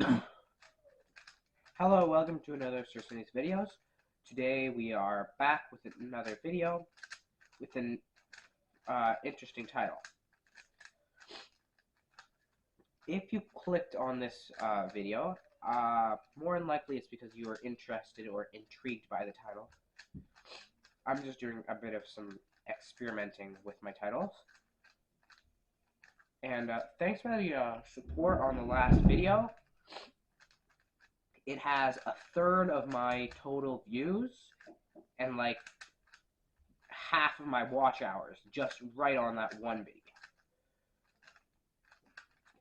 Hello, welcome to another Sir Sunny's videos. Today we are back with another video with an interesting title. If you clicked on this video, more than likely it's because you are interested or intrigued by the title. I'm just doing a bit of some experimenting with my titles. And thanks for the support on the last video. It has a third of my total views and like half of my watch hours just right on that one video.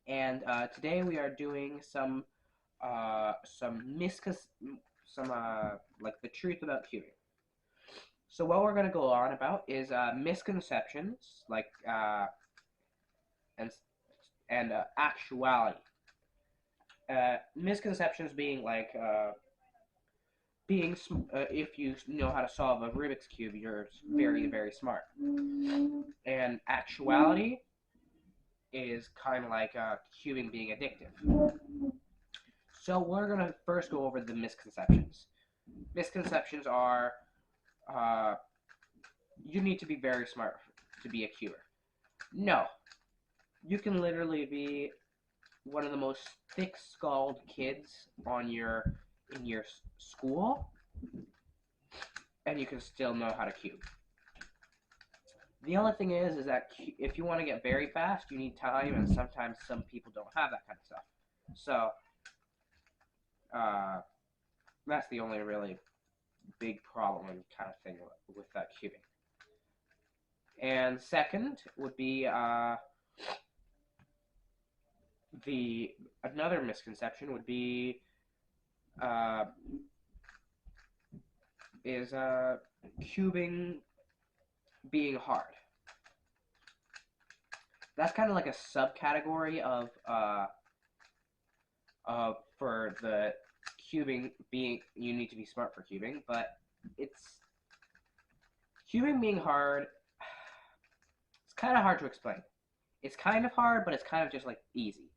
And today we are doing some like the truth about cubing. So what we're gonna go on about is misconceptions, like and actuality. Misconceptions being like if you know how to solve a Rubik's cube, you're very smart. And actuality is kind of like cubing being addictive. So we're gonna first go over the misconceptions. Misconceptions are you need to be very smart to be a cuber. No, you can literally be one of the most thick-skulled kids in your school, and you can still know how to cube. The only thing is that if you want to get very fast, you need time, and sometimes some people don't have that kind of stuff. So that's the only really big problem and kind of thing with that cubing. And second would be another misconception would be is cubing being hard. That's kind of like a subcategory of for the cubing being you need to be smart for cubing, but it's cubing being hard. It's kind of hard to explain. It's kind of hard, but it's kind of just like easy.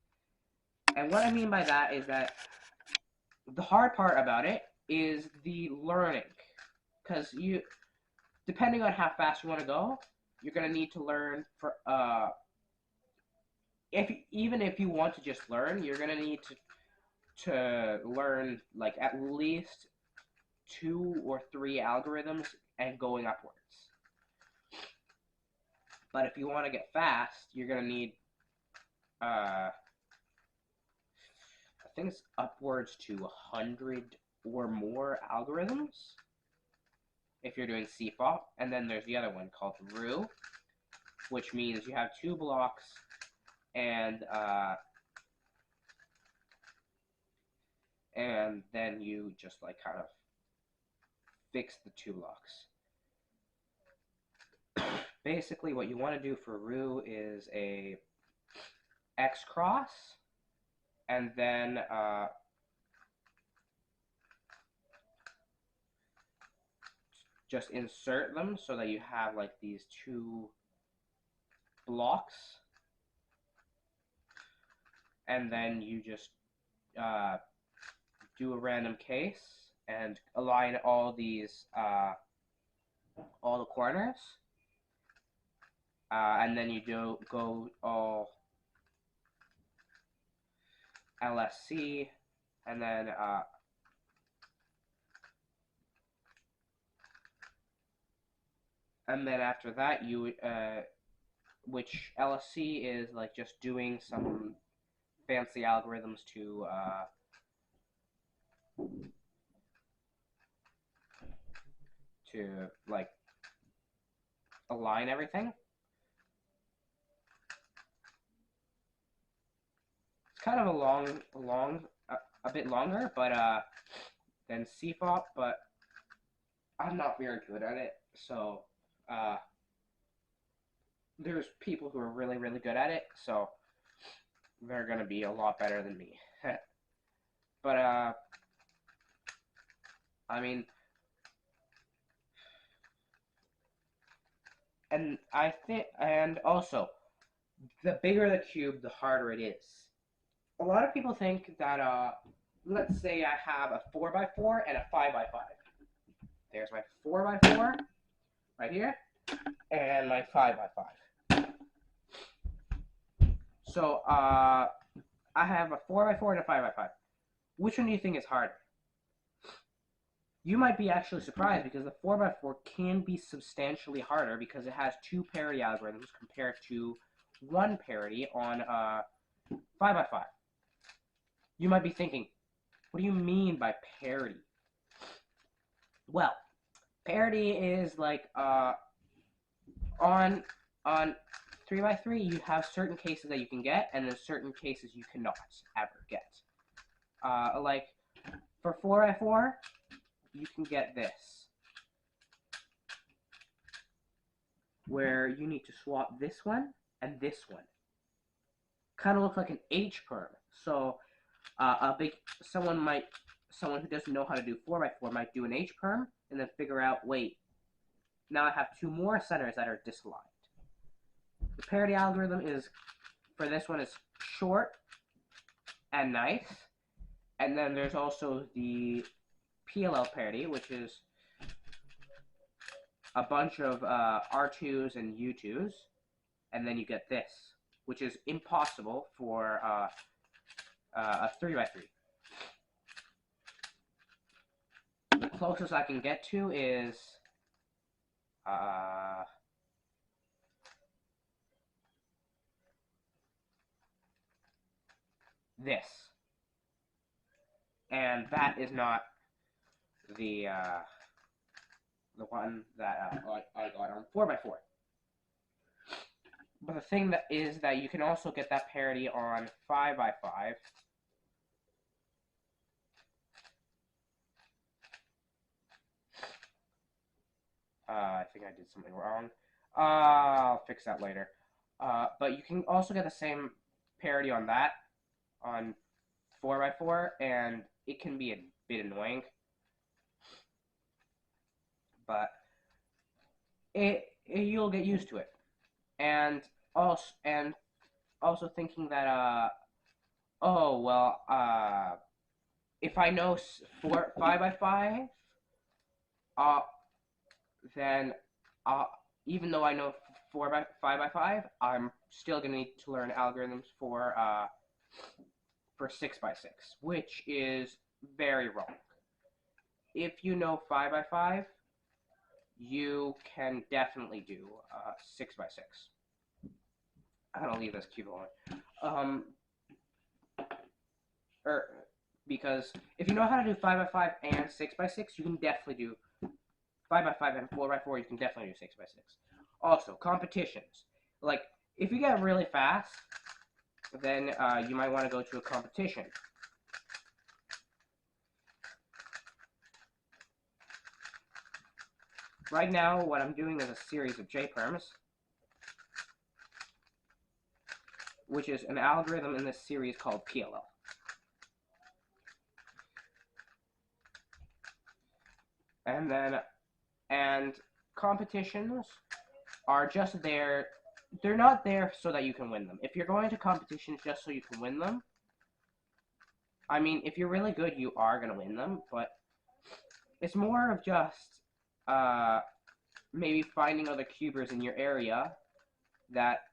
And what I mean by that is that the hard part about it is the learning, because depending on how fast you want to go, you're gonna need to learn for even if you want to just learn, you're gonna need to learn like at least 2 or 3 algorithms and going upwards. But if you want to get fast, you're gonna need I think it's upwards to 100 or more algorithms if you're doing CFOP. And then there's the other one called RU, which means you have 2 blocks and then you just like kind of fix the 2 blocks. Basically what you want to do for RU is a X cross, and then just insert them so that you have like these 2 blocks, and then you just do a random case and align all these all the corners, and then you go all LSC, and then after that you which LSC is like just doing some fancy algorithms to like align everything. It's kind of a bit longer, but than CFOP, but I'm not very good at it, so there's people who are really good at it, so they're gonna be a lot better than me. But I mean, and I think, and also, the bigger the cube, the harder it is. a lot of people think that, let's say I have a 4x4 and a 5x5. There's my 4x4 right here, and my 5x5. So, I have a 4x4 and a 5x5. Which one do you think is harder? You might be actually surprised because the 4x4 can be substantially harder because it has two parity algorithms compared to one parity on 5x5. You might be thinking, what do you mean by parity? Well, parity is like on 3x3 you have certain cases that you can get and then certain cases you cannot ever get. Like for 4x4 you can get this, where you need to swap this one and this one. Kind of looks like an H perm. So someone who doesn't know how to do 4x4 might do an H perm and then figure out, wait, now I have two more centers that are disaligned. The parity algorithm for this one is short and nice, and then there's also the PLL parity, which is a bunch of R2s and U2s, and then you get this, which is impossible for a 3x3. The closest I can get to is this, and that is not the one that I got on 4x4. But the thing that is that you can also get that parity on 5x5. I think I did something wrong. I'll fix that later. But you can also get the same parity on that, on 4x4, and it can be a bit annoying. But you'll get used to it. And also thinking that oh well, if I know 5x5, then even though I know 5x5, I'm still gonna need to learn algorithms for 6x6, which is very wrong. If you know 5x5, you can definitely do 6x6. I'm gonna leave this cube alone. Because if you know how to do 5x5 and 6x6, you can definitely do 5x5 and 4x4. You can definitely do 6x6. Also, competitions. Like if you get really fast, then you might want to go to a competition. Right now, what I'm doing is a series of J-perms, which is an algorithm in this series called PLL. And competitions are just there. They're not there so that you can win them. If you're going to competitions just so you can win them, I mean, if you're really good, you are going to win them, but it's more of just maybe finding other cubers in your area that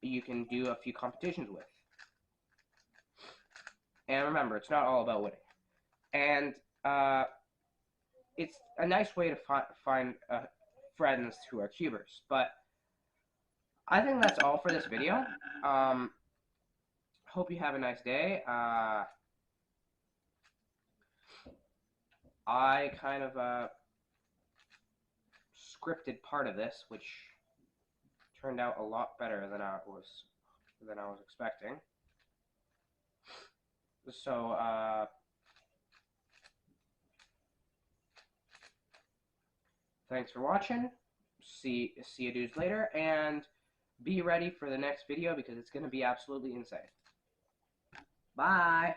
you can do a few competitions with. And remember, it's not all about winning. And it's a nice way to find friends who are cubers. But I think that's all for this video. Hope you have a nice day. I kind of scripted part of this, which turned out a lot better than I was expecting. So thanks for watching. See you dudes later, and be ready for the next video because it's going to be absolutely insane. Bye.